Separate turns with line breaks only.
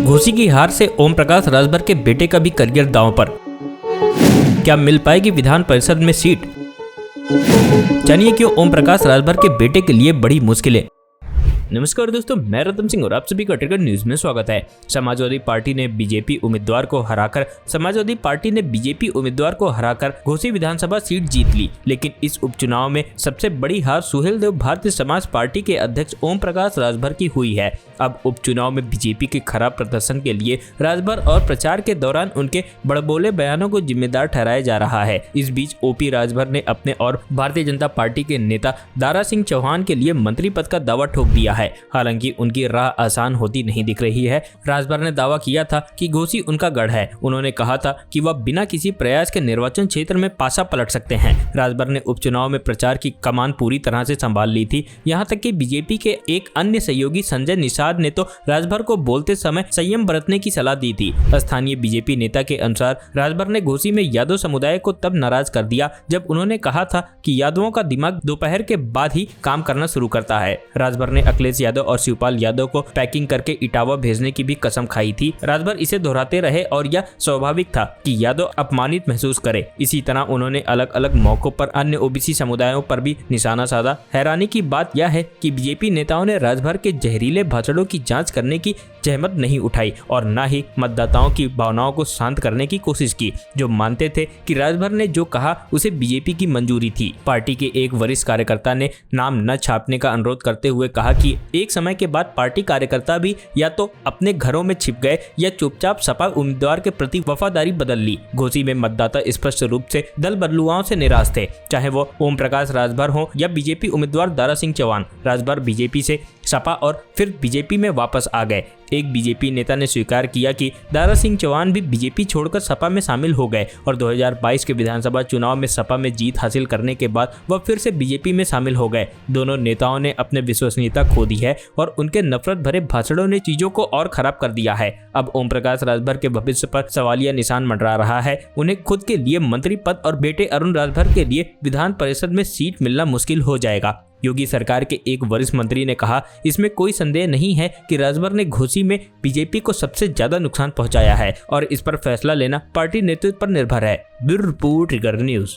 घोसी की हार से ओम प्रकाश राजभर के बेटे का भी करियर दांव पर। क्या मिल पाएगी विधान परिषद में सीट? जानिए क्यों ओम प्रकाश राजभर के बेटे के लिए बड़ी मुश्किलें। नमस्कार दोस्तों, मैं रतन सिंह और आप सभी का ट्रिगर न्यूज में स्वागत है। समाजवादी पार्टी ने बीजेपी उम्मीदवार को हराकर घोसी विधानसभा सीट जीत ली, लेकिन इस उपचुनाव में सबसे बड़ी हार सुहेलदेव भारतीय समाज पार्टी के अध्यक्ष ओम प्रकाश राजभर की हुई है। अब उपचुनाव में बीजेपी के खराब प्रदर्शन के लिए राजभर और प्रचार के दौरान उनके बड़बोले बयानों को जिम्मेदार ठहराया जा रहा है। इस बीच ओपी राजभर ने अपने और भारतीय जनता पार्टी के नेता दारा सिंह चौहान के लिए मंत्री पद का दावा ठोक दिया है। हालांकि उनकी राह आसान होती नहीं दिख रही है। राजभर ने दावा किया था कि घोसी उनका गढ़ है। उन्होंने कहा था कि वह बिना किसी प्रयास के निर्वाचन क्षेत्र में पासा पलट सकते हैं। राजभर ने उपचुनाव में प्रचार की कमान पूरी तरह से संभाल ली थी। यहां तक कि बीजेपी के एक अन्य सहयोगी संजय निषाद ने तो राजभर को बोलते समय संयम बरतने की सलाह दी थी। स्थानीय बीजेपी नेता के अनुसार राजभर ने घोसी में यादव समुदाय को तब नाराज कर दिया जब उन्होंने कहा था कि यादवों का दिमाग दोपहर के बाद ही काम करना शुरू करता है। राजभर ने अखिलेश यादव और शिवपाल यादव को पैकिंग करके इटावा भेजने की भी कसम खाई थी। राजभर इसे दोहराते रहे और यह स्वाभाविक था कि यादव अपमानित महसूस करे। इसी तरह उन्होंने अलग अलग मौकों पर अन्य ओबीसी समुदायों पर भी निशाना साधा। हैरानी की बात यह है कि बीजेपी नेताओं ने राजभर के जहरीले भाषणों की जांच करने की जहमत नहीं उठाई और न ही मतदाताओं की भावनाओं को शांत करने की कोशिश की, जो मानते थे कि राजभर ने जो कहा उसे बीजेपी की मंजूरी थी। पार्टी के एक वरिष्ठ कार्यकर्ता ने नाम न छापने का अनुरोध करते हुए कहा कि एक समय के बाद पार्टी कार्यकर्ता भी या तो अपने घरों में छिप गए या चुपचाप सपा उम्मीदवार के प्रति वफादारी बदल ली। घोसी में मतदाता स्पष्ट रूप से दल बदलुआओं से निराश थे, चाहे वो ओम प्रकाश राजभर हो या बीजेपी उम्मीदवार दारा सिंह चौहान। राजभर बीजेपी से सपा और फिर बीजेपी में वापस आ गए। एक बीजेपी नेता ने स्वीकार किया कि दारा सिंह चौहान भी बीजेपी छोड़कर सपा में शामिल हो गए और 2022 के विधानसभा चुनाव में सपा में जीत हासिल करने के बाद वह फिर से बीजेपी में शामिल हो गए। दोनों नेताओं ने अपने विश्वसनीयता खो दी है और उनके नफरत भरे भाषणों ने चीजों को और खराब कर दिया है। अब ओम प्रकाश राजभर के भविष्य पर सवालिया निशान मंडरा रहा है। उन्हें खुद के लिए मंत्री पद और बेटे अरुण राजभर के लिए विधान परिषद में सीट मिलना मुश्किल हो जाएगा। योगी सरकार के एक वरिष्ठ मंत्री ने कहा, इसमें कोई संदेह नहीं है कि राजभर ने घोसी में बीजेपी को सबसे ज्यादा नुकसान पहुंचाया है और इस पर फैसला लेना पार्टी नेतृत्व पर निर्भर है। Bureau report, trigger news.